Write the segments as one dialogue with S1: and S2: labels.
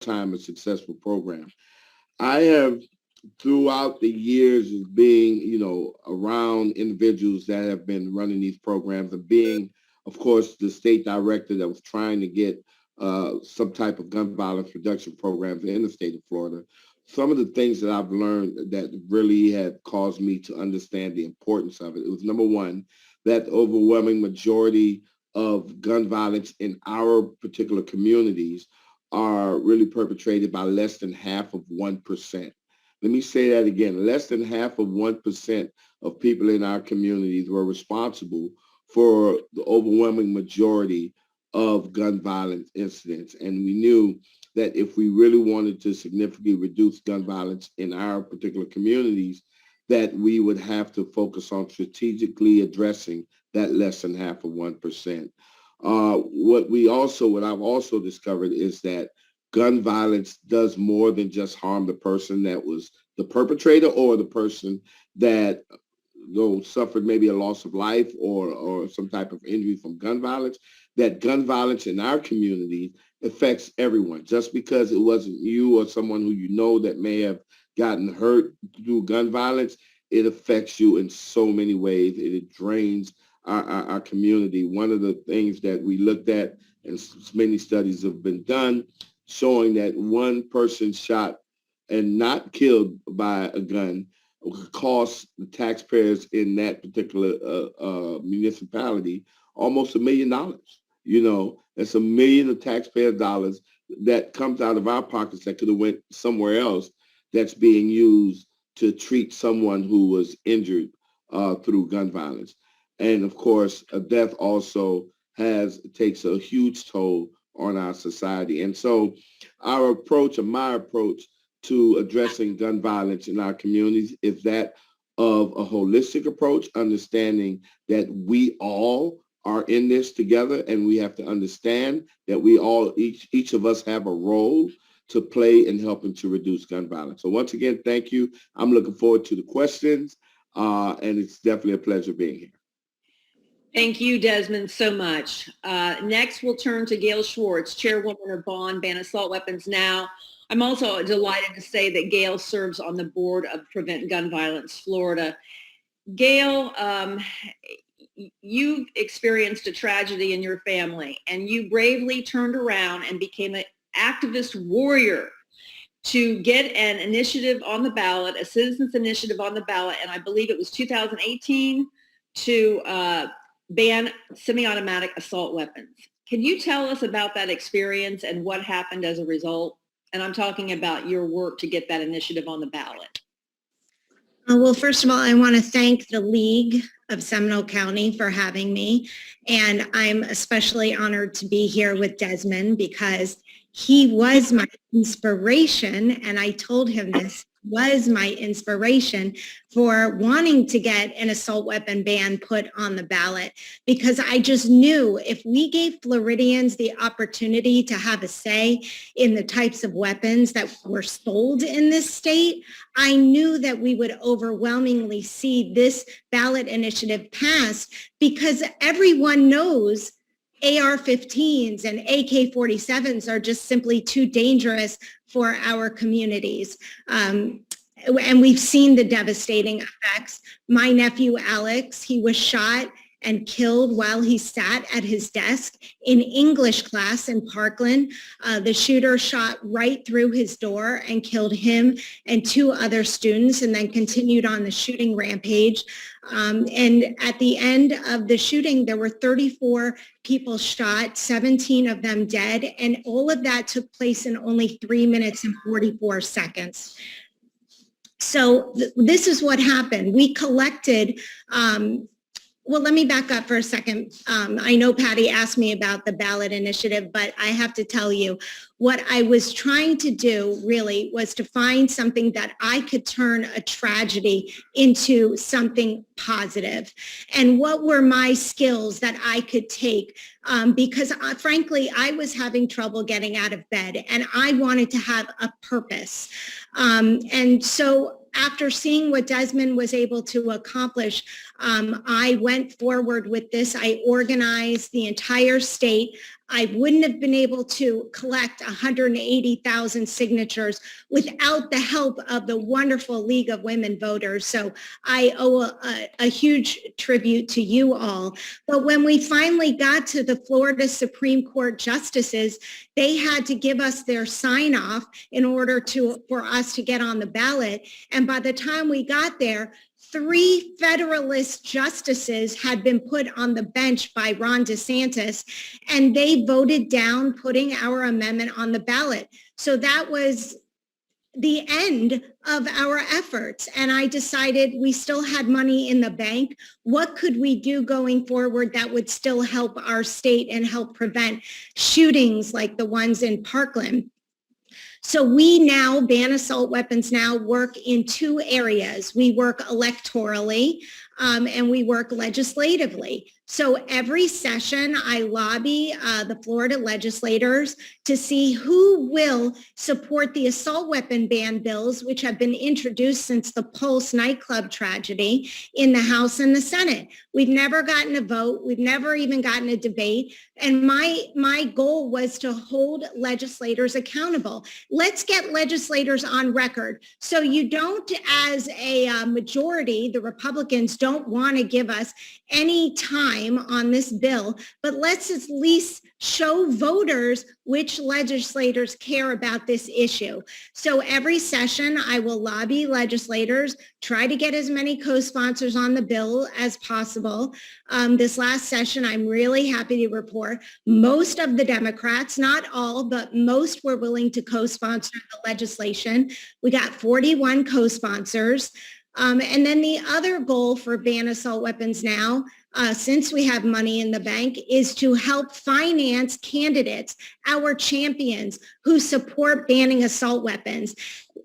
S1: time a successful program. I have throughout the years of being, around individuals that have been running these programs and being, of course, the state director that was trying to get some type of gun violence reduction programs in the state of Florida. Some of the things that I've learned that really had caused me to understand the importance of it. It was number one, that the overwhelming majority of gun violence in our particular communities are really perpetrated by less than half of 1%. Let me say that again. Less than half of 1% of people in our communities were responsible for the overwhelming majority of gun violence incidents. And we knew that if we really wanted to significantly reduce gun violence in our particular communities, that we would have to focus on strategically addressing that less than half of 1%. What I've also discovered is that gun violence does more than just harm the person that was the perpetrator or the person that suffered maybe a loss of life or some type of injury from gun violence. That gun violence in our community affects everyone. Just because it wasn't you or someone who you know that may have gotten hurt through gun violence, it affects you in so many ways. It drains our community. One of the things that we looked at, and many studies have been done, showing that one person shot and not killed by a gun could cost the taxpayers in that particular municipality almost $1 million. That's $1 million of taxpayer dollars that comes out of our pockets that could have went somewhere else that's being used to treat someone who was injured through gun violence. And of course, a death also takes a huge toll on our society. And so our approach, or my approach to addressing gun violence in our communities, is that of a holistic approach, understanding that we all are in this together, and we have to understand that we all, each of us have a role to play in helping to reduce gun violence. So once again, thank you. I'm looking forward to the questions, and it's definitely a pleasure being here.
S2: Thank you, Desmond, so much. Next, we'll turn to Gail Schwartz, Chairwoman of Bond Ban Assault Weapons Now. I'm also delighted to say that Gail serves on the board of Prevent Gun Violence Florida. Gail, you experienced a tragedy in your family, and you bravely turned around and became an activist warrior to get an initiative on the ballot, a citizens initiative on the ballot, and I believe it was 2018, to ban semi-automatic assault weapons. Can you tell us about that experience and what happened as a result? And I'm talking about your work to get that initiative on the ballot.
S3: Well, first of all, I want to thank the League of Seminole County for having me. And I'm especially honored to be here with Desmond because he was my inspiration. And I told him this was my inspiration for wanting to get an assault weapon ban put on the ballot, because I just knew if we gave Floridians the opportunity to have a say in the types of weapons that were sold in this state, I knew that we would overwhelmingly see this ballot initiative pass, because everyone knows AR-15s and AK-47s are just simply too dangerous for our communities. And we've seen the devastating effects. My nephew, Alex, he was shot and killed while he sat at his desk in English class in Parkland. The shooter shot right through his door and killed him and 2 other students, and then continued on the shooting rampage. And at the end of the shooting, there were 34 people shot, 17 of them dead, and all of that took place in only 3 minutes and 44 seconds. So this is what happened. We collected, well, let me back up for a second. I know Patty asked me about the ballot initiative, but I have to tell you, what I was trying to do really was to find something that I could turn a tragedy into something positive. And what were my skills that I could take? Because frankly, I was having trouble getting out of bed, and I wanted to have a purpose. And so after seeing what Desmond was able to accomplish, I went forward with this. I organized the entire state I wouldn't have been able to collect 180,000 signatures without the help of the wonderful League of Women Voters. So I owe a huge tribute to you all. But when we finally got to the Florida Supreme Court justices, they had to give us their sign off in order for us to get on the ballot. And by the time we got there, 3 Federalist justices had been put on the bench by Ron DeSantis, and they voted down putting our amendment on the ballot. So that was the end of our efforts. And I decided we still had money in the bank. What could we do going forward that would still help our state and help prevent shootings like the ones in Parkland? So we now, Ban Assault Weapons now, work in 2 areas. We work electorally and we work legislatively. So every session, I lobby the Florida legislators to see who will support the assault weapon ban bills, which have been introduced since the Pulse nightclub tragedy in the House and the Senate. We've never gotten a vote. We've never even gotten a debate. And my goal was to hold legislators accountable. Let's get legislators on record. So you don't, as a majority, the Republicans don't want to give us any time on this bill, but let's at least show voters which legislators care about this issue. So every session, I will lobby legislators, try to get as many co-sponsors on the bill as possible. This last session, I'm really happy to report most of the Democrats, not all, but most were willing to co-sponsor the legislation. We got 41 co-sponsors. And then the other goal for Ban Assault Weapons now, since we have money in the bank, is to help finance candidates, our champions who support banning assault weapons.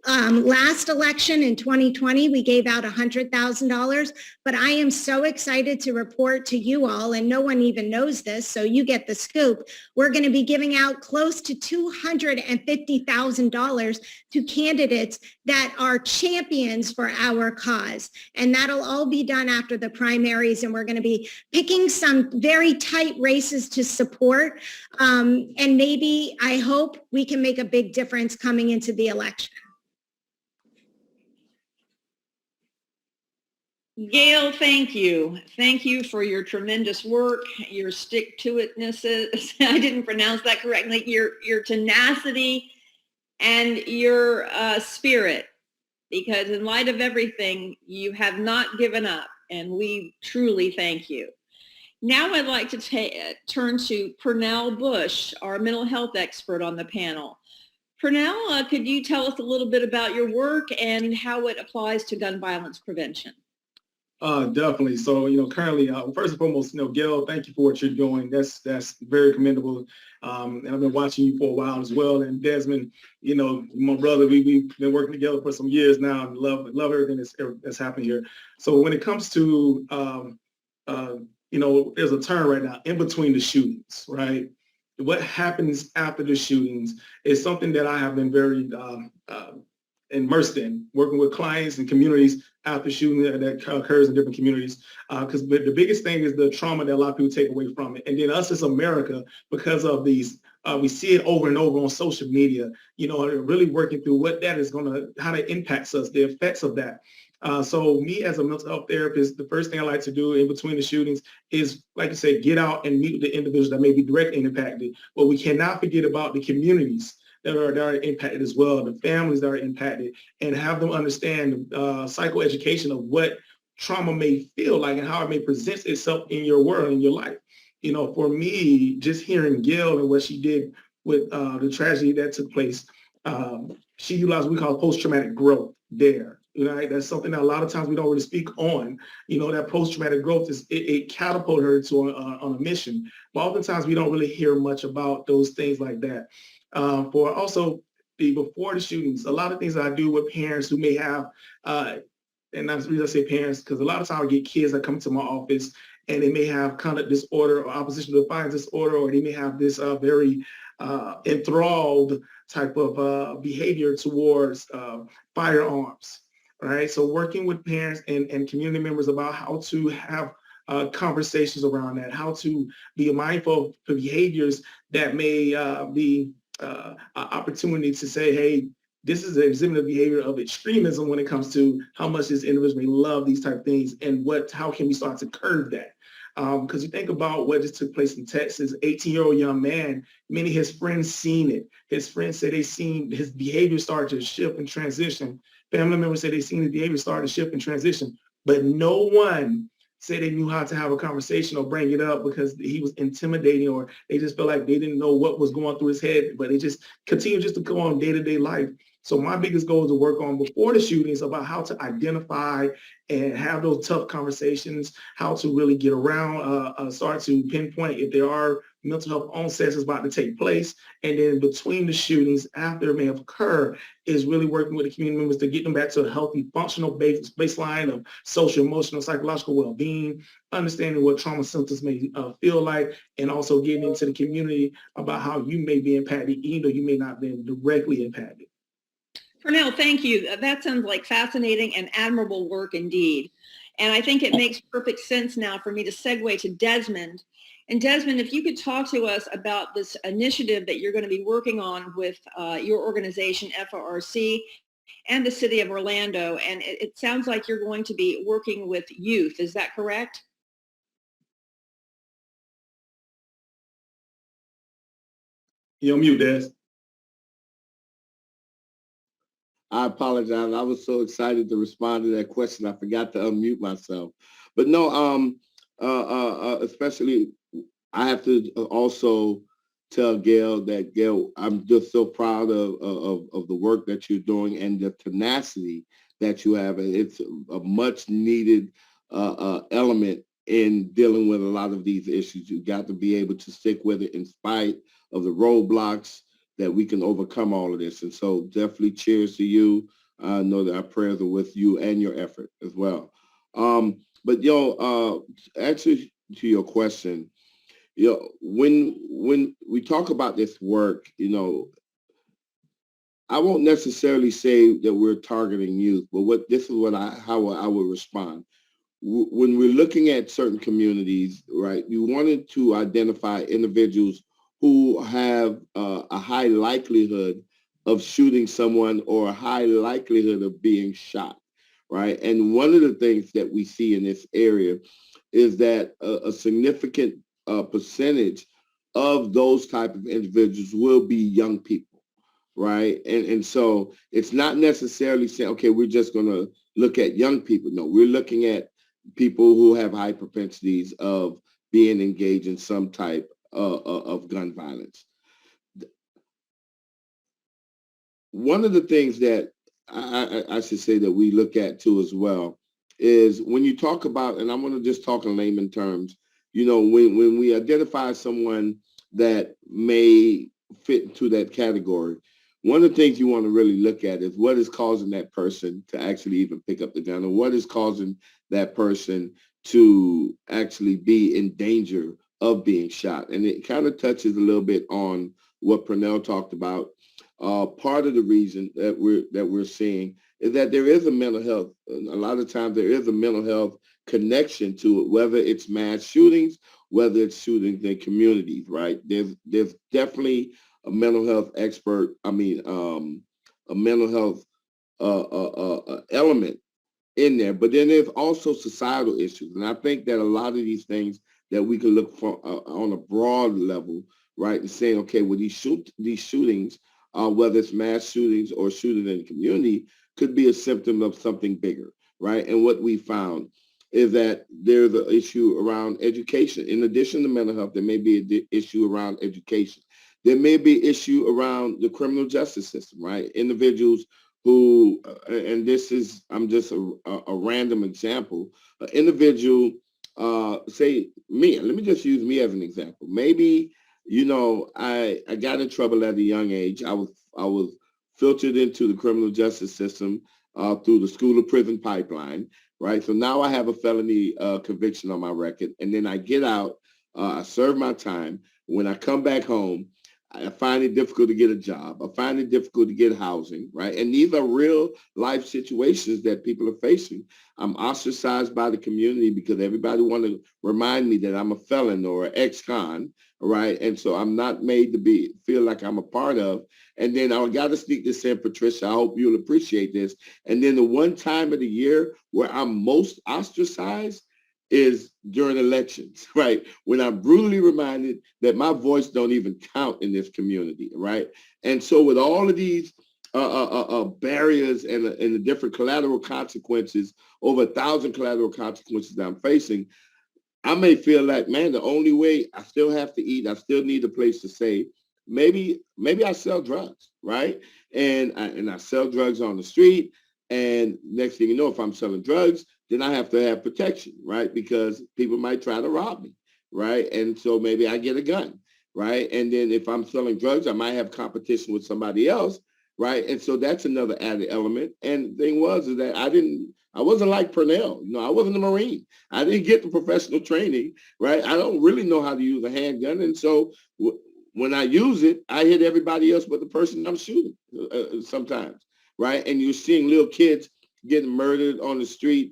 S3: Last election in 2020, we gave out $100,000, but I am so excited to report to you all, and no one even knows this, so you get the scoop. We're going to be giving out close to $250,000 to candidates that are champions for our cause. And that'll all be done after the primaries, and we're going to be picking some very tight races to support. And maybe, I hope, we can make a big difference coming into the election.
S2: Gail, thank you. Thank you for your tremendous work, your stick-to-itness. I didn't pronounce that correctly. Your tenacity and your spirit, because in light of everything, you have not given up, and we truly thank you. Now I'd like to turn to Pernell Bush, our mental health expert on the panel. Pernell, could you tell us a little bit about your work and how it applies to gun violence prevention?
S4: Definitely. So, currently, first and foremost, Gail, thank you for what you're doing. That's very commendable. And I've been watching you for a while as well. And Desmond, my brother, we've been working together for some years now, and love everything that's happening here. So when it comes to, there's a term right now, in between the shootings, right? What happens after the shootings is something that I have been very immersed in, working with clients and communities after shooting that occurs in different communities. Because the biggest thing is the trauma that a lot of people take away from it. And then us as America, because of these, we see it over and over on social media, really working through what that is how that impacts us, the effects of that. So me as a mental health therapist, the first thing I like to do in between the shootings is, like you say, get out and meet with the individuals that may be directly impacted. But we cannot forget about the communities that are impacted as well, the families that are impacted, and have them understand psychoeducation of what trauma may feel like and how it may present itself in your world, in your life. For me, just hearing Gail and what she did with the tragedy that took place, she utilized what we call post-traumatic growth there. Right? That's something that a lot of times we don't really speak on. That post-traumatic growth it catapulted her to on a mission. But oftentimes we don't really hear much about those things like that. For also before the shootings, a lot of things that I do with parents who may have, and that's the reason I say parents, because a lot of times I get kids that come to my office and they may have conduct disorder or opposition to defiance disorder, or they may have this very enthralled type of behavior towards firearms. Right. So working with parents and community members about how to have conversations around that, how to be mindful of behaviors that may be an opportunity to say, hey, this is an exhibit of behavior of extremism when it comes to how much this individual may love these type of things, and how can we start to curb that? Because you think about what just took place in Texas, 18-year-old young man, many of his friends seen it. His friends said they seen his behavior start to shift and transition. Family members said they seen his behavior start to shift and transition, but no one said they knew how to have a conversation or bring it up because he was intimidating, or they just felt like they didn't know what was going through his head, but they just continued just to go on day-to-day life. So my biggest goal is to work on before the shootings about how to identify and have those tough conversations, how to really get around, start to pinpoint if there are mental health onsets about to take place. And then between the shootings, after it may have occurred, is really working with the community members to get them back to a healthy, functional baseline of social, emotional, psychological well-being, understanding what trauma symptoms may feel like, and also getting into the community about how you may be impacted, even though you may not be directly impacted.
S2: Pernell, thank you. That sounds like fascinating and admirable work indeed. And I think it makes perfect sense now for me to segue to Desmond. And Desmond, if you could talk to us about this initiative that you're going to be working on with your organization, FRC, and the city of Orlando. And it sounds like you're going to be working with youth. Is that correct?
S4: You're on mute, Des.
S1: I apologize. I was so excited to respond to that question. I forgot to unmute myself. But no, especially I have to also tell Gail that, Gail, I'm just so proud of the work that you're doing and the tenacity that you have. And it's a much needed element in dealing with a lot of these issues. You've got to be able to stick with it in spite of the roadblocks, that we can overcome all of this. And so definitely cheers to you. I know that our prayers are with you and your effort as well. But actually to your question, when we talk about this work, I won't necessarily say that we're targeting youth, but how I would respond. When we're looking at certain communities, right, we wanted to identify individuals who have a high likelihood of shooting someone or a high likelihood of being shot, right? And one of the things that we see in this area is that a significant percentage of those type of individuals will be young people, right? And so it's not necessarily saying, okay, we're just going to look at young people. No, we're looking at people who have high propensities of being engaged in some type of gun violence. One of the things that I should say that we look at too as well is when you talk about, and I'm going to just talk in layman terms, when we identify someone that may fit into that category, one of the things you want to really look at is what is causing that person to actually even pick up the gun, or what is causing that person to actually be in danger of being shot. And it kind of touches a little bit on what Pernell talked about. Part of the reason that we're seeing is that there is a mental health. A lot of times there is a mental health connection to it, whether it's mass shootings, whether it's shootings in communities, right? There's definitely a mental health a mental health element in there, but then there's also societal issues. And I think that a lot of these things that we can look for on a broad level, right, and saying, okay, well, these shootings, whether it's mass shootings or shootings in the community, could be a symptom of something bigger, right? And what we found is that there's an issue around education. In addition to mental health, there may be an issue around education. There may be an issue around the criminal justice system, right? Individuals who, and this is, I'm just a random example, an individual, say me, let me just use me as an example. Maybe, I got in trouble at a young age. I was filtered into the criminal justice system through the school of prison pipeline, right? So now I have a felony conviction on my record. And then I get out, I serve my time. When I come back home, I find it difficult to get a job. I find it difficult to get housing, right? And these are real life situations that people are facing. I'm ostracized by the community because everybody want to remind me that I'm a felon or an ex-con, right? And so I'm not made to feel like I'm a part of. And then I got to sneak this in, Patricia. I hope you'll appreciate this. And then the one time of the year where I'm most ostracized is during elections, right? When I'm brutally reminded that my voice don't even count in this community, right? And so with all of these barriers and the different collateral consequences, over 1,000 collateral consequences that I'm facing, I may feel like, man, the only way I still have to eat, I still need a place to stay. Maybe I sell drugs, right? And I sell drugs on the street. And next thing you know, if I'm selling drugs, then I have to have protection, right? Because people might try to rob me, right? And so maybe I get a gun, right? And then if I'm selling drugs, I might have competition with somebody else, right? And so that's another added element. And the thing is that I wasn't like Purnell. I wasn't a Marine. I didn't get the professional training, right? I don't really know how to use a handgun. And so when I use it, I hit everybody else but the person I'm shooting sometimes, right? And you're seeing little kids getting murdered on the street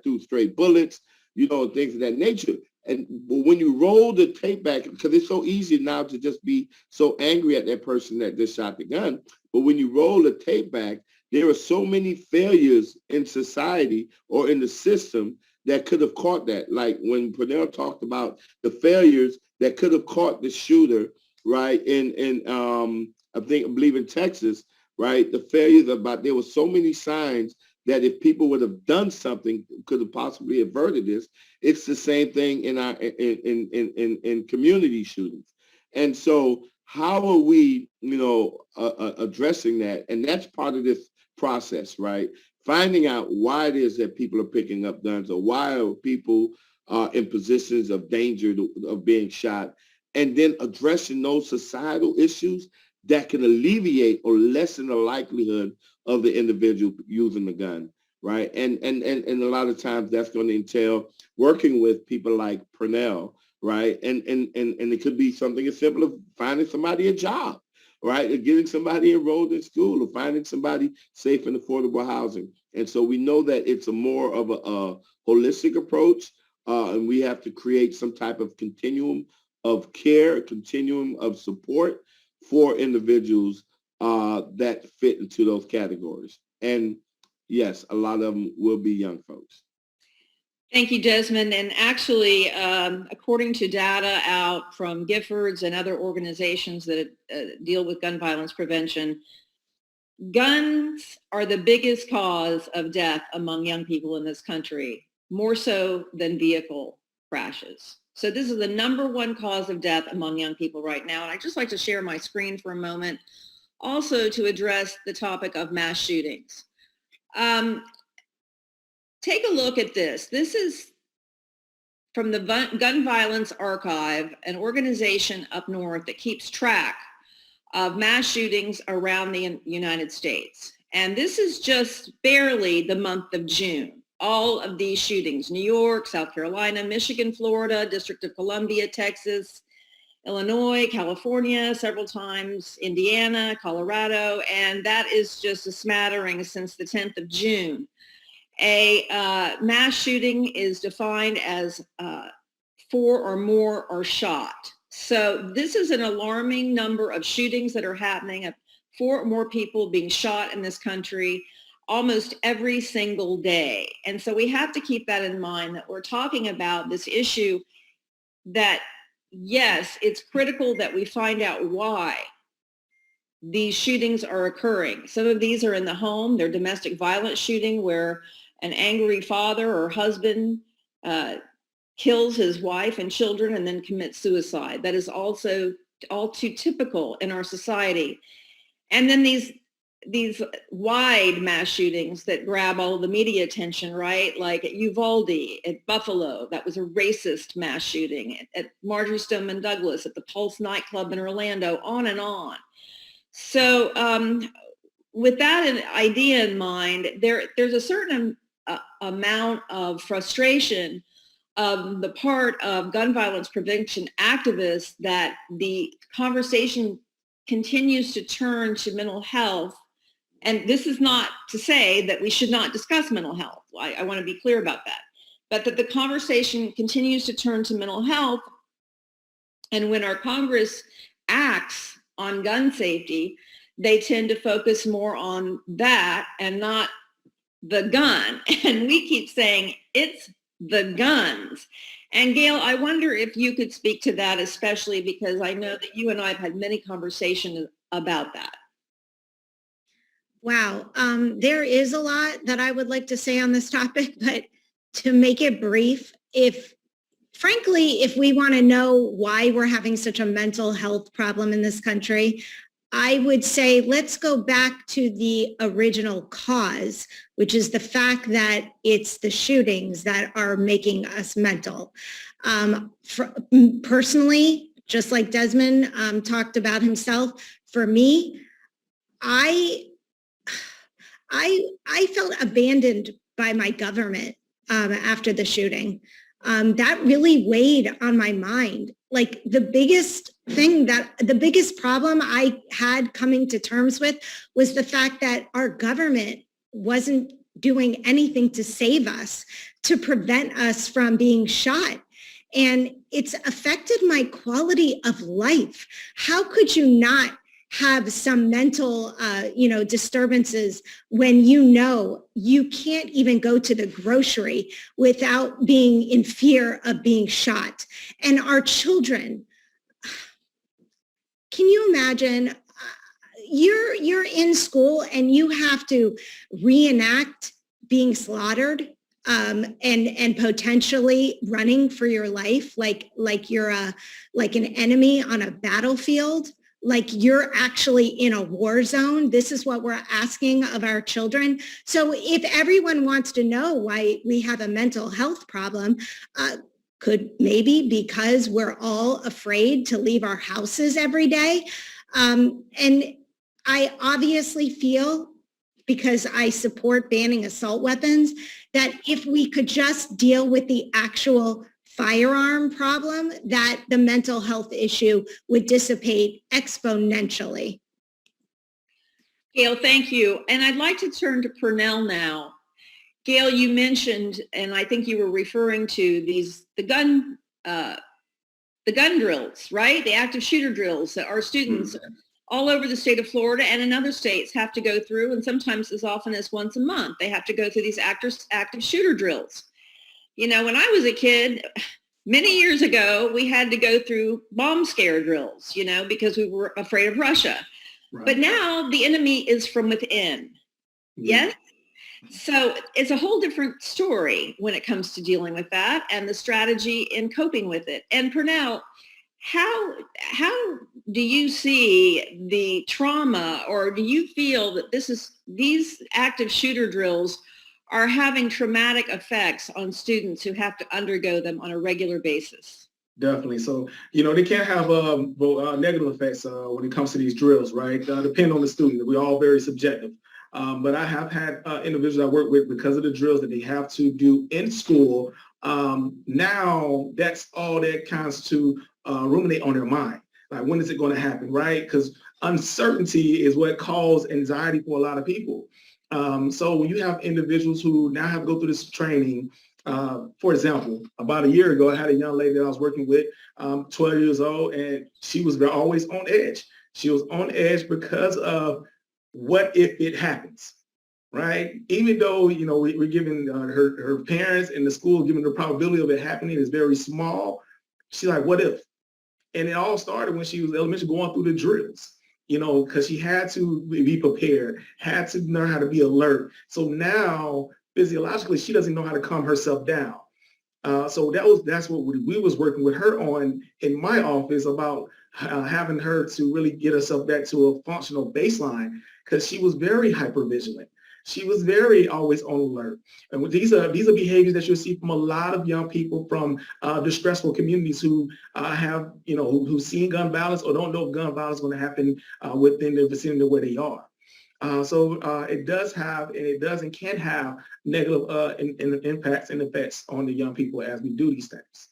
S1: through stray bullets, things of that nature. And when you roll the tape back, because it's so easy now to just be so angry at that person that just shot the gun, but when you roll the tape back, there are so many failures in society or in the system that could have caught that. Like when Purnell talked about the failures that could have caught the shooter, right? I believe in Texas, right? The failures there were so many signs that if people would have done something, could have possibly averted this. It's the same thing in our in community shootings. And so how are we, addressing that? And that's part of this process, right? Finding out why it is that people are picking up guns, or why are people in positions of danger of being shot, and then addressing those societal issues that can alleviate or lessen the likelihood of the individual using the gun, right? And a lot of times that's going to entail working with people like Purnell, right? And it could be something as simple as finding somebody a job, right? Or getting somebody enrolled in school, or finding somebody safe and affordable housing. And so we know that it's a more of a holistic approach, and we have to create some type of continuum of care, continuum of support for individuals that fit into those categories. And yes, a lot of them will be young folks.
S2: Thank you, Desmond. And actually, according to data out from Giffords and other organizations that deal with gun violence prevention, guns are the biggest cause of death among young people in this country, more so than vehicle crashes. So this is the number one cause of death among young people right now. And I'd just like to share my screen for a moment, also to address the topic of mass shootings. Take a look at this. This is from the Gun Violence Archive, an organization up north that keeps track of mass shootings around the United States. And this is just barely the month of June. All of these shootings: New York, South Carolina, Michigan, Florida, District of Columbia, Texas, Illinois, California, several times, Indiana, Colorado, and that is just a smattering since the 10th of June. A mass shooting is defined as 4 or more are shot. So this is an alarming number of shootings that are happening, of 4 or more people being shot in this country almost every single day. And so we have to keep that in mind, that we're talking about this issue that, yes, it's critical that we find out why these shootings are occurring. Some of these are in the home. They're domestic violence shooting, where an angry father or husband kills his wife and children and then commits suicide. That is also all too typical in our society. And then these wide mass shootings that grab all of the media attention, right? Like at Uvalde, at Buffalo, that was a racist mass shooting. At Marjorie Stoneman Douglas, at the Pulse nightclub in Orlando, on and on. So with that idea in mind, there's a certain amount of frustration of the part of gun violence prevention activists that the conversation continues to turn to mental health, and this is not to say that we should not discuss mental health. I want to be clear about that. But that the conversation continues to turn to mental health. And when our Congress acts on gun safety, they tend to focus more on that and not the gun. And we keep saying it's the guns. And Gail, I wonder if you could speak to that, especially because I know that you and I have had many conversations about that.
S3: Wow. There is a lot that I would like to say on this topic, but to make it brief, frankly, if we want to know why we're having such a mental health problem in this country, I would say let's go back to the original cause, which is the fact that it's the shootings that are making us mental. Personally, just like Desmond talked about himself, for me, I felt abandoned by my government after the shooting. That really weighed on my mind. Like the biggest problem I had coming to terms with was the fact that our government wasn't doing anything to save us, to prevent us from being shot. And it's affected my quality of life. How could you not have some mental, disturbances when you can't even go to the grocery without being in fear of being shot? And our children, can you imagine? You're in school and you have to reenact being slaughtered and potentially running for your life, like you're like an enemy on a battlefield. Like you're actually in a war zone. This is what we're asking of our children. So if everyone wants to know why we have a mental health problem, could maybe because we're all afraid to leave our houses every day. And I obviously feel, because I support banning assault weapons, that if we could just deal with the actual firearm problem, that the mental health issue would dissipate exponentially.
S2: Gail, thank you. And I'd like to turn to Purnell now. Gail, you mentioned, and I think you were referring to the gun drills, right? The active shooter drills that our students all over the state of Florida and in other states have to go through, and sometimes as often as once a month, they have to go through these active shooter drills. You know, when I was a kid, many years ago, we had to go through bomb scare drills, because we were afraid of Russia. Right. But now the enemy is from within. Yeah. Yes? So it's a whole different story when it comes to dealing with that and the strategy in coping with it. And Purnell, how do you see the trauma, or do you feel that these active shooter drills are having traumatic effects on students who have to undergo them on a regular basis?
S4: Definitely. So, they can't have negative effects when it comes to these drills, right? Depending on the student. We're all very subjective. But I have had individuals I work with, because of the drills that they have to do in school. Now that's all that counts to ruminate on their mind. Like, when is it going to happen, right? Because uncertainty is what causes anxiety for a lot of people. So when you have individuals who now have to go through this training, for example, about a year ago, I had a young lady that I was working with, 12 years old, and she was always on edge. She was on edge because of what if it happens, right? Even though, we're giving her parents and the school giving the probability of it happening is very small, she's like, what if? And it all started when she was elementary, going through the drills. Because she had to be prepared, had to learn how to be alert. So now, physiologically, she doesn't know how to calm herself down. So that's what we was working with her on in my office, about having her to really get herself back to a functional baseline, because she was very hypervigilant. She was very always on alert. And these are behaviors that you'll see from a lot of young people from distressful communities who have, who've seen gun violence or don't know if gun violence is going to happen within the vicinity where they are. So it does have, and it does and can have negative impacts and effects on the young people as we do these things.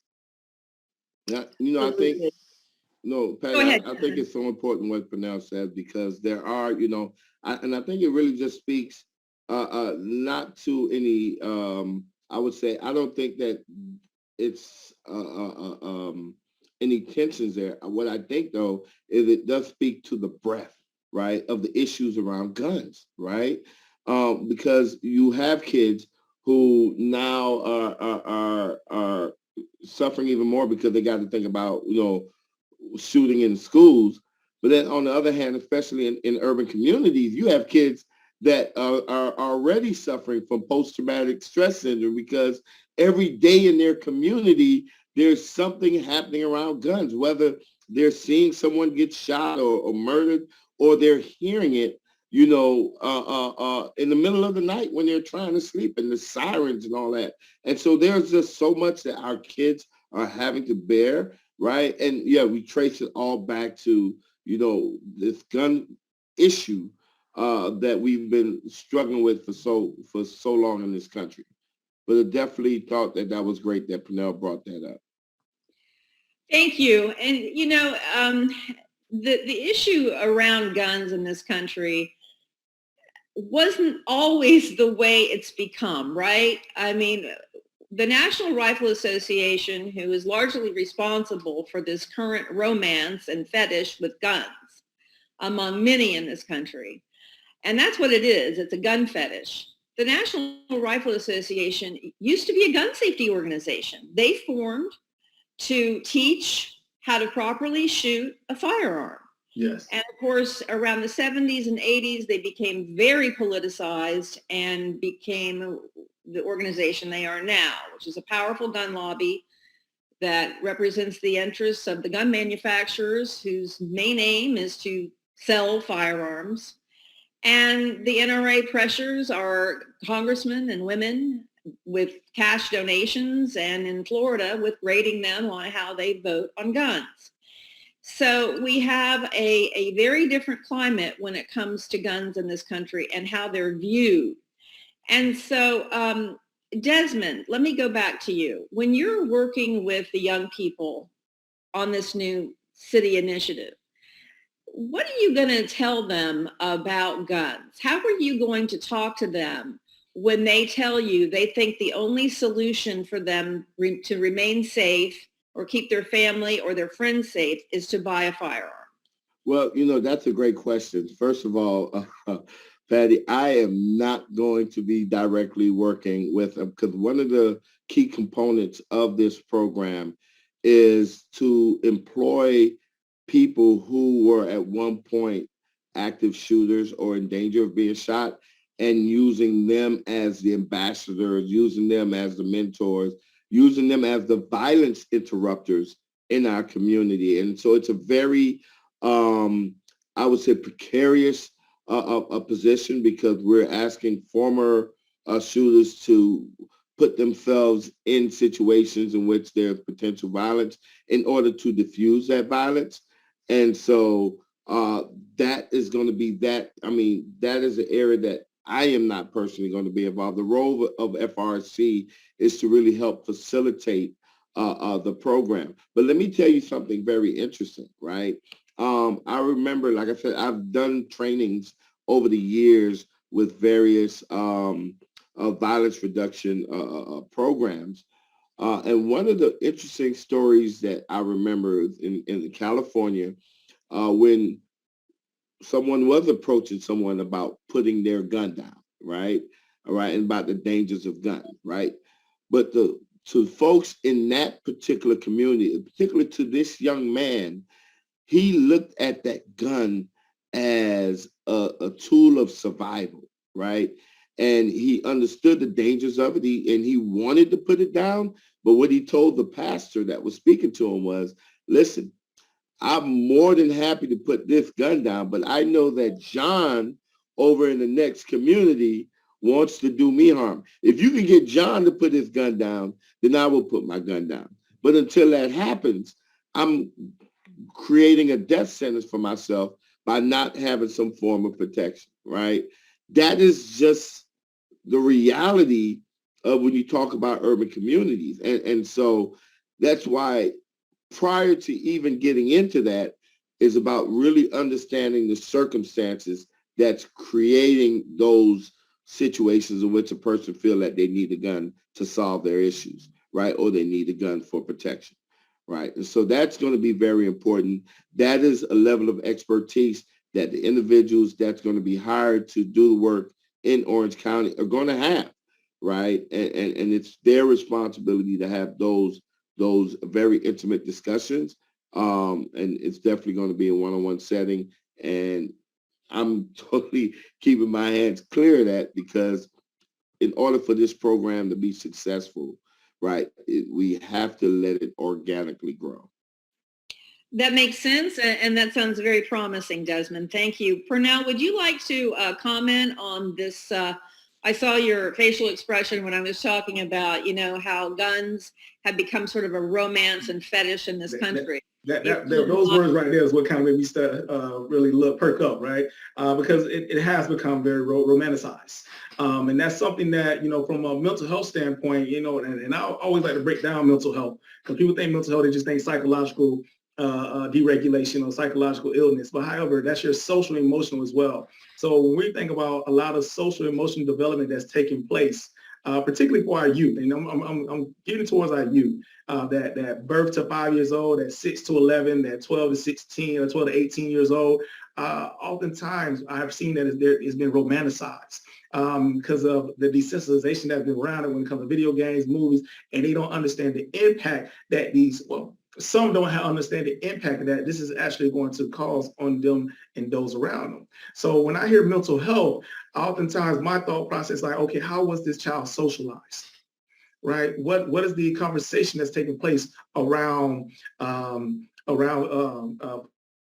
S1: Yeah, I think No,
S2: Go
S1: Patty,
S2: ahead.
S1: I think it's so important what Pernell said because there are, and I think it really just speaks not to any, I would say, I don't think that it's any tensions there. What I think though is it does speak to the breadth, right, of the issues around guns, right? Because you have kids who now are suffering even more because they got to think about, shooting in schools. But then on the other hand, especially in urban communities, you have kids that are already suffering from post-traumatic stress syndrome because every day in their community, there's something happening around guns, whether they're seeing someone get shot or murdered, or they're hearing it, in the middle of the night when they're trying to sleep and the sirens and all that. And so there's just so much that our kids are having to bear, right? And yeah, we trace it all back to, this gun issue that we've been struggling with for so long in this country. But I definitely thought that was great that Pernell brought that up.
S2: Thank you. And the issue around guns in this country wasn't always the way it's become, right? I mean, the National Rifle Association, who is largely responsible for this current romance and fetish with guns among many in this country, and that's what it is. It's a gun fetish. The National Rifle Association used to be a gun safety organization. They formed to teach how to properly shoot a firearm.
S4: Yes.
S2: And of course, around the 70s and 80s, they became very politicized and became the organization they are now, which is a powerful gun lobby that represents the interests of the gun manufacturers whose main aim is to sell firearms. And the NRA pressures are congressmen and women with cash donations, and in Florida with grading them on how they vote on guns. So we have a very different climate when it comes to guns in this country and how they're viewed. And so, Desmond, let me go back to you. When you're working with the young people on this new city initiative, what are you going to tell them about guns? How are you going to talk to them when they tell you they think the only solution for them to remain safe or keep their family or their friends safe is to buy a firearm?
S1: Well, that's a great question. First of all, Patty, I am not going to be directly working with them because one of the key components of this program is to employ people who were at one point active shooters or in danger of being shot, and using them as the ambassadors, using them as the mentors, using them as the violence interrupters in our community. And so it's a very, I would say, precarious a position because we're asking former shooters to put themselves in situations in which there's potential violence in order to diffuse that violence. And so that is going to be that. I mean, that is an area that I am not personally going to be involved. The role of FRC is to really help facilitate the program. But let me tell you something very interesting, right? I remember, like I said, I've done trainings over the years with various violence reduction programs. And one of the interesting stories that I remember in California, when someone was approaching someone about putting their gun down, right? All right, and about the dangers of guns, right? But to folks in that particular community, particularly to this young man, he looked at that gun as a tool of survival, right? And he understood the dangers of it, and he wanted to put it down. But what he told the pastor that was speaking to him was, listen, I'm more than happy to put this gun down, but I know that John over in the next community wants to do me harm. If you can get John to put his gun down, then I will put my gun down. But until that happens, I'm creating a death sentence for myself by not having some form of protection, right? That is just the reality of when you talk about urban communities. And so that's why prior to even getting into that is about really understanding the circumstances that's creating those situations in which a person feel that they need a gun to solve their issues, right? Or they need a gun for protection, right? And so that's going to be very important. That is a level of expertise that the individuals that's going to be hired to do the work in Orange County are going to have, right? And it's their responsibility to have those very intimate discussions. And it's definitely going to be a one-on-one setting. And I'm totally keeping my hands clear of that, because in order for this program to be successful, right, we have to let it organically grow.
S2: That makes sense, and that sounds very promising, Desmond. Thank you. Purnell, would you like to comment on this? I saw your facial expression when I was talking about, how guns have become sort of a romance and fetish in this country.
S4: Those words right there is what kind of made me start really perk up, right? Because it has become very romanticized. And that's something that, from a mental health standpoint, and I always like to break down mental health, because people think mental health, they just think psychological deregulation or psychological illness. But however, that's your social emotional as well. So when we think about a lot of social emotional development that's taking place, particularly for our youth, and I'm getting towards our youth, that birth to 5 years old, that 6 to 11, that 12 to 16, or 12 to 18 years old, oftentimes I've seen that it's been romanticized because of the desensitization that's been around it when it comes to video games, movies, and they don't understand the impact that some don't understand the impact that this is actually going to cause on them and those around them. So when I hear mental health, oftentimes my thought process is like, okay, how was this child socialized? Right? What is the conversation that's taking place around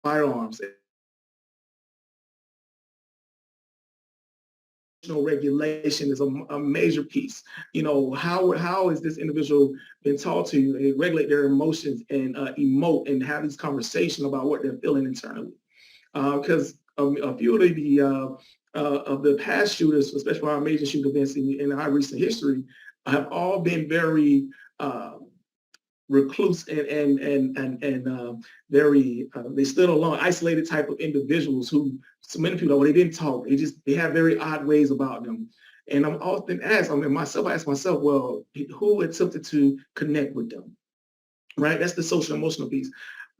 S4: firearms? Regulation is a major piece. How is this individual been taught to regulate their emotions and emote and have these conversations about what they're feeling internally? Because a few of the past shooters, especially our major shooter events in our recent history, have all been very recluse and very they stood alone, isolated type of individuals who, so many people, they didn't talk. They have very odd ways about them. And I'm often asked, I ask myself, well, who attempted to connect with them? Right? That's the social emotional piece.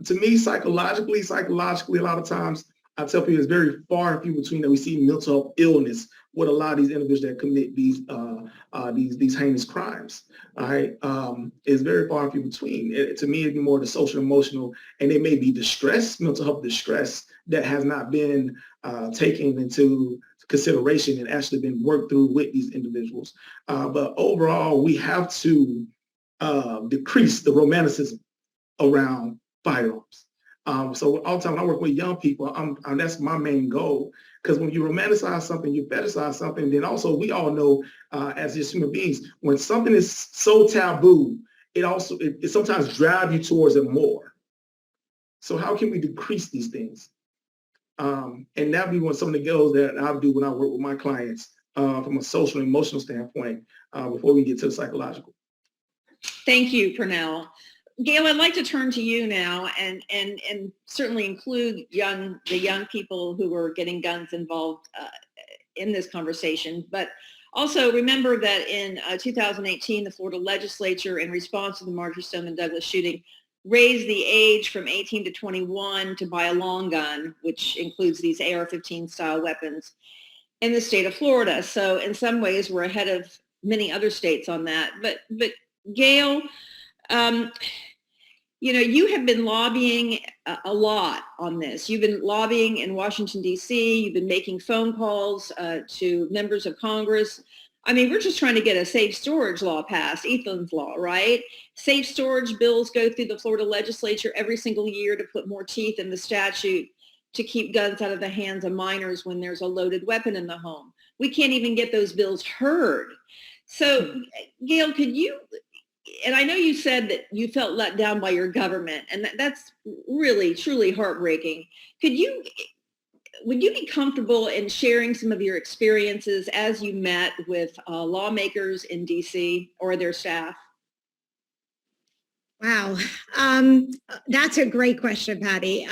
S4: To me, psychologically, a lot of times I tell people it's very far and few between that we see mental health illness with a lot of these individuals that commit these heinous crimes. All right, it's very far and few between. To me, it'd be more the social emotional, and it may be distress, mental health distress that has not been taken into consideration and actually been worked through with these individuals. But overall, we have to decrease the romanticism around firearms. So all the time when I work with young people, that's my main goal. Because when you romanticize something, you fetishize something, then also we all know as just human beings, when something is so taboo, it sometimes drives you towards it more. So how can we decrease these things? And that'd be some of the goals that I'll do when I work with my clients from a social and emotional standpoint before we get to the psychological.
S2: Thank you, Purnell. Gail, I'd like to turn to you now and certainly include the young people who are getting guns involved in this conversation. But also remember that in 2018, the Florida legislature, in response to the Marjory Stoneman Douglas shooting, raised the age from 18 to 21 to buy a long gun, which includes these AR-15 style weapons, in the state of Florida. So in some ways, we're ahead of many other states on that. But Gail, you have been lobbying a lot on this. You've been lobbying in Washington, D.C. You've been making phone calls to members of Congress. We're just trying to get a safe storage law passed, Ethan's law, right? Safe storage bills go through the Florida legislature every single year to put more teeth in the statute to keep guns out of the hands of minors when there's a loaded weapon in the home. We can't even get those bills heard. So, Gail, could you... And I know you said that you felt let down by your government, and that's really, truly heartbreaking. Would you be comfortable in sharing some of your experiences as you met with lawmakers in D.C. or their staff?
S3: Wow. That's a great question, Patty.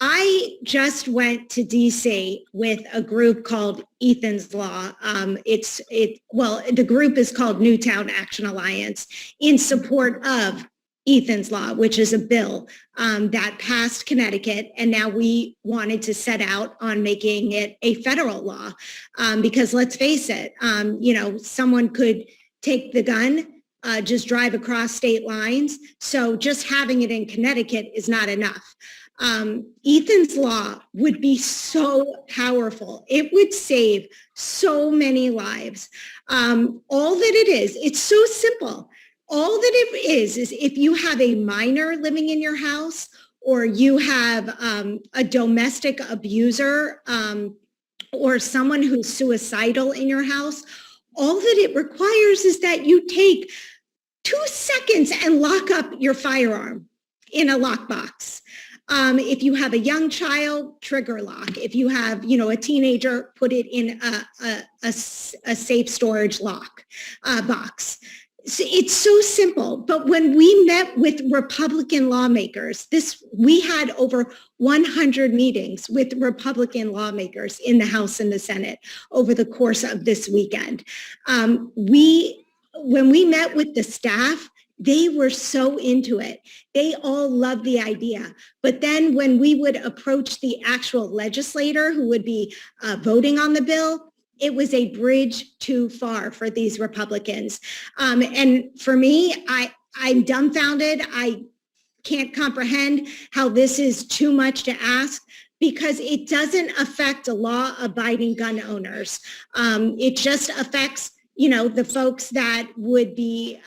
S3: I just went to DC with a group called Ethan's Law. The group is called Newtown Action Alliance in support of Ethan's Law, which is a bill that passed Connecticut, and now we wanted to set out on making it a federal law because let's face it, someone could take the gun, just drive across state lines. So just having it in Connecticut is not enough. Ethan's Law would be so powerful. It would save so many lives. All that it is, it's so simple. All that it is if you have a minor living in your house or you have a domestic abuser or someone who's suicidal in your house, all that it requires is that you take 2 seconds and lock up your firearm in a lockbox. If you have a young child, trigger lock. If you have, a teenager, put it in a safe storage lock box. So it's so simple. But when we met with Republican lawmakers, we had over 100 meetings with Republican lawmakers in the House and the Senate over the course of this weekend. When we met with the staff, they were so into it. They all loved the idea. But then when we would approach the actual legislator who would be voting on the bill, it was a bridge too far for these Republicans. And for me, I'm dumbfounded. I can't comprehend how this is too much to ask because it doesn't affect law-abiding gun owners. It just affects the folks that would be,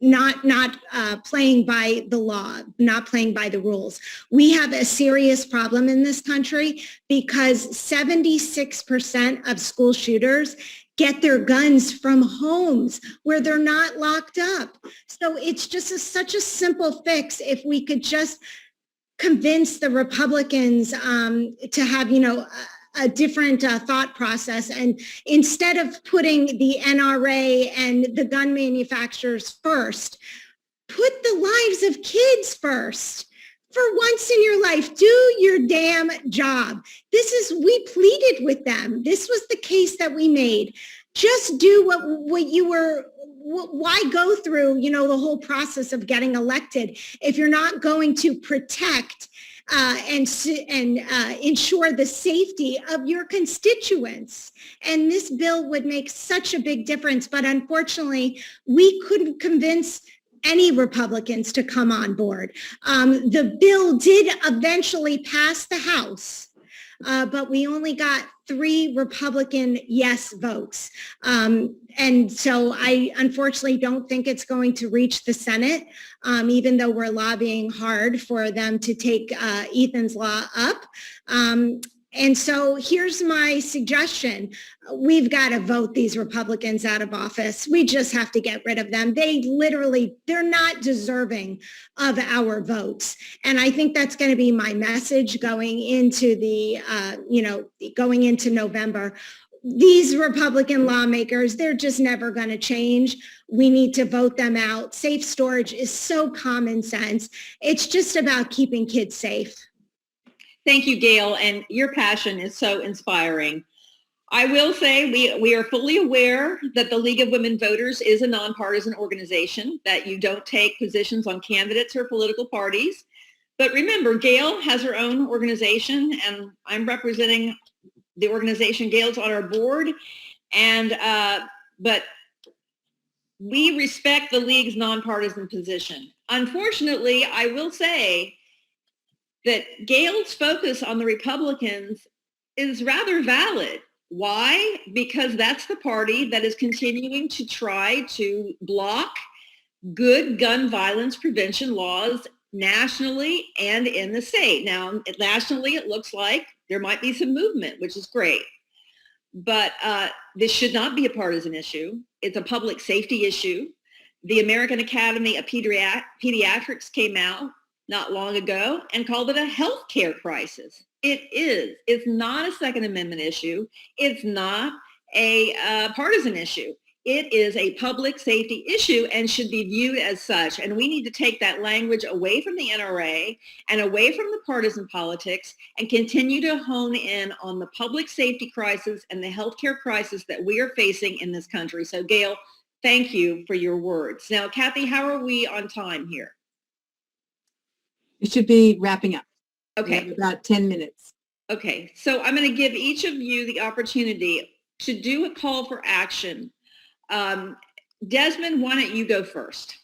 S3: not playing by the law, not playing by the rules. We have a serious problem in this country because 76% of school shooters get their guns from homes where they're not locked up. So it's just such a simple fix if we could just convince the Republicans to have, a different thought process. And instead of putting the NRA and the gun manufacturers first, put the lives of kids first. For once in your life, do your damn job. We pleaded with them. This was the case that we made. Just do what you were, why go through, the whole process of getting elected if you're not going to protect and ensure the safety of your constituents. And this bill would make such a big difference. But unfortunately, we couldn't convince any Republicans to come on board. The bill did eventually pass the House, but we only got 3 Republican yes votes. And so I unfortunately don't think it's going to reach the Senate, even though we're lobbying hard for them to take Ethan's Law up. And so here's my suggestion. We've got to vote these Republicans out of office. We just have to get rid of them. They're not deserving of our votes. And I think that's going to be my message going into going into November. These Republican lawmakers, they're just never going to change. We need to vote them out. Safe storage is so common sense. It's just about keeping kids safe.
S2: Thank you, Gail, and your passion is so inspiring. I will say we are fully aware that the League of Women Voters is a nonpartisan organization, that you don't take positions on candidates or political parties. But remember, Gail has her own organization, and I'm representing the organization. Gail's on our board, but we respect the League's nonpartisan position. Unfortunately, I will say that Gail's focus on the Republicans is rather valid. Why? Because that's the party that is continuing to try to block good gun violence prevention laws nationally and in the state. Now, nationally, it looks like there might be some movement, which is great. But this should not be a partisan issue. It's a public safety issue. The American Academy of Pediatrics came out not long ago and called it a healthcare crisis. It is. It's not a Second Amendment issue. It's not a partisan issue. it is a public safety issue and should be viewed as such. And we need to take that language away from the NRA and away from the partisan politics and continue to hone in on the public safety crisis and the healthcare crisis that we are facing in this country. So Gail, thank you for your words. Now, Kathy, how are we on time here?
S5: It should be wrapping up.
S2: Okay.
S5: We have about 10 minutes.
S2: Okay. So I'm going to give each of you the opportunity to do a call for action. Desmond, why don't you go first?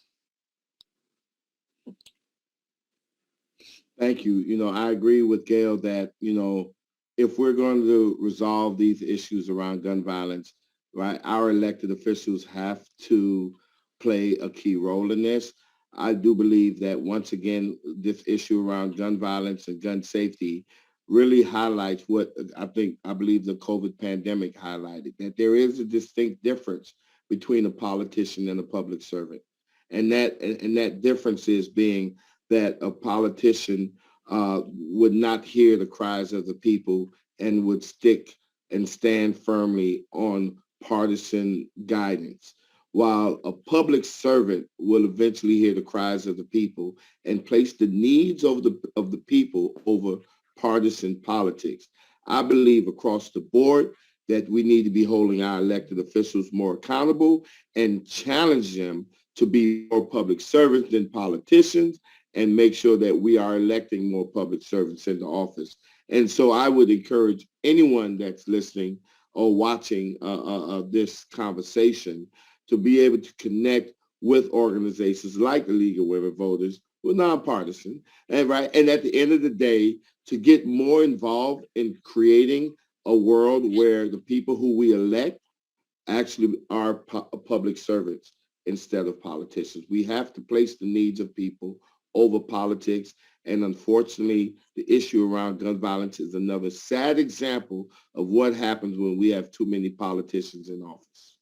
S1: Thank you. You know, I agree with Gail that, you know, if we're going to resolve these issues around gun violence, right, our elected officials have to play a key role in this. I do believe that once again, this issue around gun violence and gun safety really highlights what I believe the COVID pandemic highlighted, that there is a distinct difference between a politician and a public servant. And that difference is being that a politician would not hear the cries of the people and would stick and stand firmly on partisan guidance, while a public servant will eventually hear the cries of the people and place the needs of the people over partisan politics. I believe across the board that we need to be holding our elected officials more accountable and challenge them to be more public servants than politicians, and make sure that we are electing more public servants into office. And so I would encourage anyone that's listening or watching this conversation to be able to connect with organizations like the League of Women Voters, who are nonpartisan, and at the end of the day, to get more involved in creating a world where the people who we elect actually are public servants instead of politicians. We have to place the needs of people over politics. And unfortunately, the issue around gun violence is another sad example of what happens when we have too many politicians in office.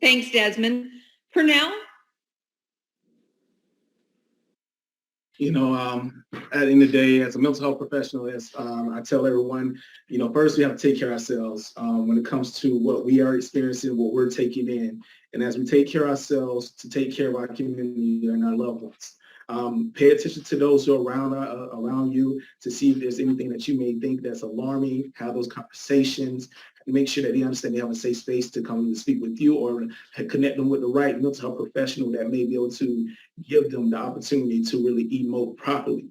S2: Thanks, Desmond. Pernell?
S4: You know, at the end of the day, as a mental health professional, I tell everyone, you know, first we have to take care of ourselves when it comes to what we are experiencing, what we're taking in. And as we take care of ourselves, to take care of our community and our loved ones. Pay attention to those who are around you to see if there's anything that you may think that's alarming. Have those conversations. Make sure that they understand they have a safe space to come and speak with you, or connect them with the right mental health professional that may be able to give them the opportunity to really emote properly.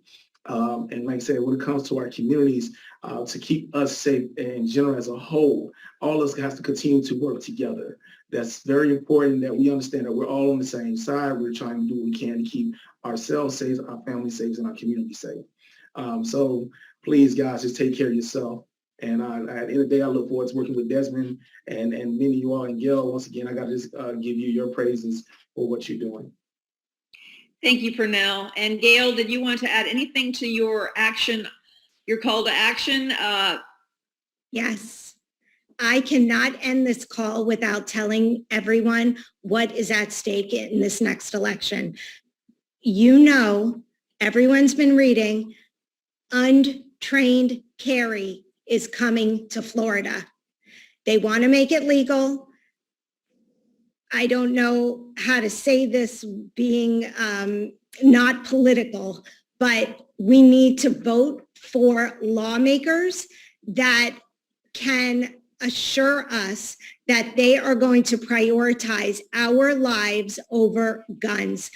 S4: And like I said, when it comes to our communities, to keep us safe in general as a whole, all of us has to continue to work together. That's very important that we understand that we're all on the same side. We're trying to do what we can to keep ourselves safe, our family safe, and our community safe. So please, guys, just take care of yourself. And at the end of the day, I look forward to working with Desmond and many of you all. And Gail, once again, I got to just give you your praises for what you're doing.
S2: Thank you, Pernell. And Gail, did you want to add anything to your call to action?
S3: Yes. I cannot end this call without telling everyone what is at stake in this next election. You know, everyone's been reading, untrained carry is coming to Florida. They want to make it legal. I don't know how to say this being not political, but we need to vote for lawmakers that can assure us that they are going to prioritize our lives over guns.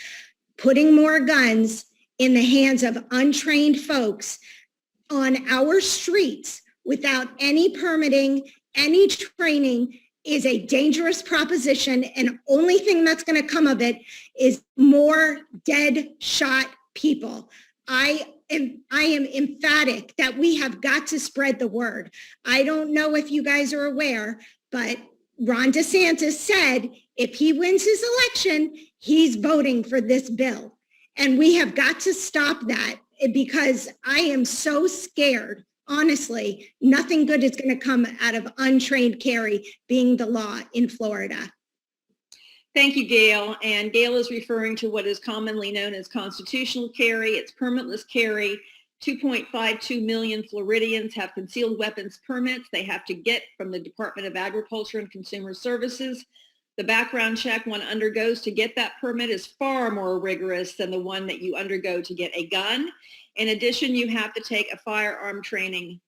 S3: Putting more guns in the hands of untrained folks on our streets without any permitting, any training is a dangerous proposition, and only thing that's going to come of it is more dead shot people. I am emphatic that we have got to spread the word. I don't know if you guys are aware, but Ron DeSantis said if he wins his election, he's voting for this bill. And we have got to stop that, because I am so scared. Honestly, nothing good is going to come out of untrained carry being the law in Florida.
S2: Thank you, Gail. And Gail is referring to what is commonly known as constitutional carry. It's permitless carry. 2.52 million Floridians have concealed weapons permits they have to get from the Department of Agriculture and Consumer Services. The background check one undergoes to get that permit is far more rigorous than the one that you undergo to get a gun. In addition, you have to take a firearm training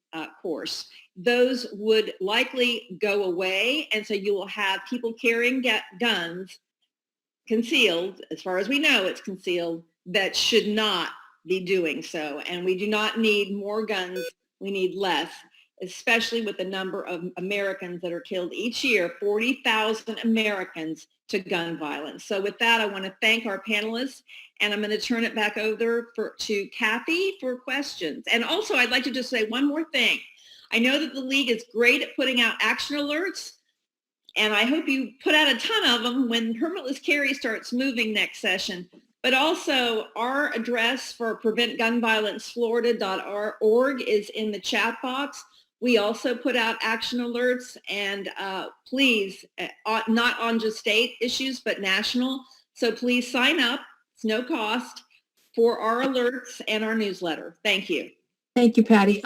S2: course. Those would likely go away, and so you will have people carrying guns concealed, as far as we know it's concealed, that should not be doing so. And we do not need more guns, we need less, especially with the number of Americans that are killed each year, 40,000 Americans to gun violence. So with that, I want to thank our panelists, and I'm going to turn it back over to Kathy for questions. And also, I'd like to just say one more thing. I know that the League is great at putting out action alerts, and I hope you put out a ton of them when permitless carry starts moving next session. But also, our address for preventgunviolenceflorida.org is in the chat box. We also put out action alerts, and please, not on just state issues, but national. So please sign up. It's no cost for our alerts and our newsletter. Thank you.
S5: Thank you, Patty.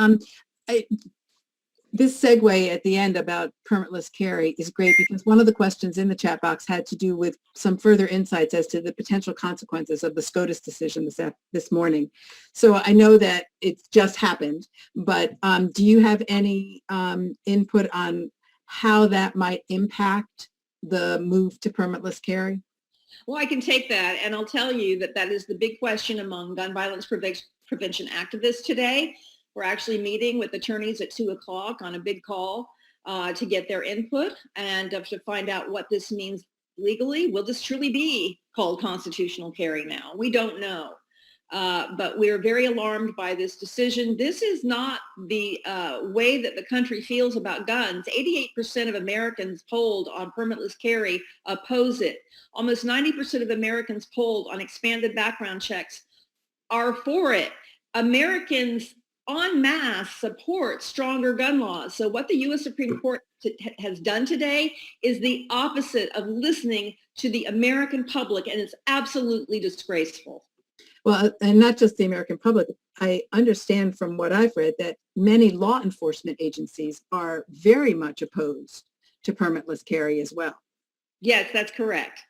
S5: This segue at the end about permitless carry is great because one of the questions in the chat box had to do with some further insights as to the potential consequences of the SCOTUS decision this morning. So I know that it's just happened, but do you have any input on how that might impact the move to permitless carry?
S2: Well, I can take that, and I'll tell you that that is the big question among gun violence prevention activists today. We're actually meeting with attorneys at 2 o'clock on a big call to get their input and to find out what this means legally. Will this truly be called constitutional carry now? We don't know. But we're very alarmed by this decision. This is not the way that the country feels about guns. 88% of Americans polled on permitless carry oppose it. Almost 90% of Americans polled on expanded background checks are for it. Americans en masse support stronger gun laws. So what the U.S. Supreme Court has done today is the opposite of listening to the American public, and it's absolutely disgraceful.
S5: Well, and not just the American public. I understand from what I've read that many law enforcement agencies are very much opposed to permitless carry as well.
S2: Yes, that's correct.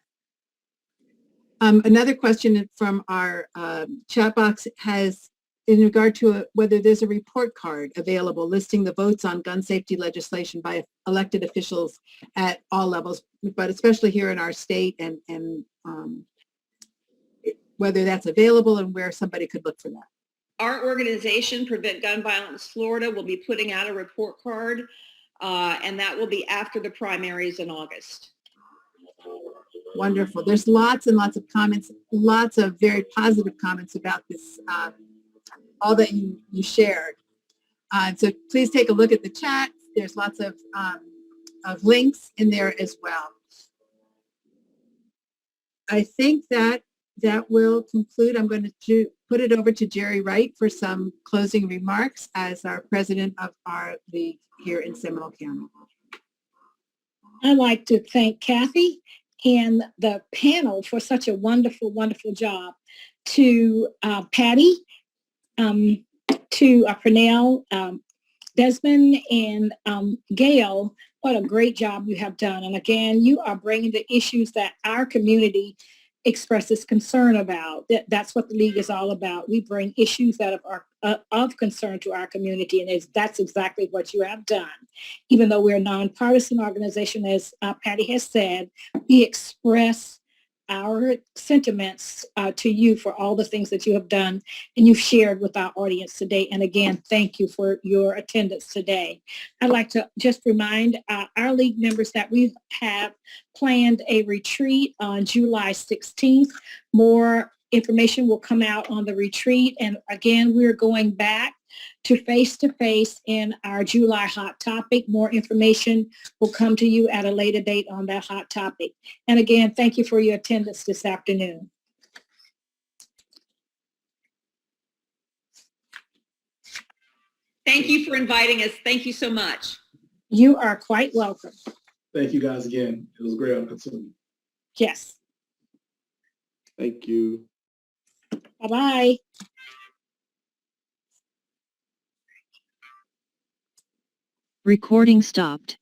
S5: Another question from our chat box has in regard to whether there's a report card available listing the votes on gun safety legislation by elected officials at all levels, but especially here in our state, and whether that's available and where somebody could look for that.
S2: Our organization, Prevent Gun Violence Florida, will be putting out a report card, and that will be after the primaries in August.
S5: Wonderful. There's lots and lots of comments, lots of very positive comments about this, all that you shared. So please take a look at the chat. There's lots of links in there as well. I think that will conclude. I'm going to put it over to Jerry Wright for some closing remarks as our president of our league here in Seminole County.
S6: I'd like to thank Kathy and the panel for such a wonderful, wonderful job. To Patty, to Pernell, Desmond, and Gail, what a great job you have done. And again, you are bringing the issues that our community expresses concern about. That's what the League is all about. We bring issues that are of concern to our community, and that's exactly what you have done. Even though we're a nonpartisan organization, as Patty has said, we express our sentiments to you for all the things that you have done and you've shared with our audience today. And again, thank you for your attendance today. I'd like to just remind our league members that we have planned a retreat on July 16th. More information will come out on the retreat. And again, we're going back to face in our July hot topic. More information will come to you at a later date on that hot topic. And again, thank you for your attendance this afternoon.
S2: Thank you for inviting us. Thank you so much.
S6: You are quite welcome.
S4: Thank you guys again. It was a great opportunity.
S6: Yes.
S1: Thank you.
S6: Bye-bye.
S7: Recording stopped.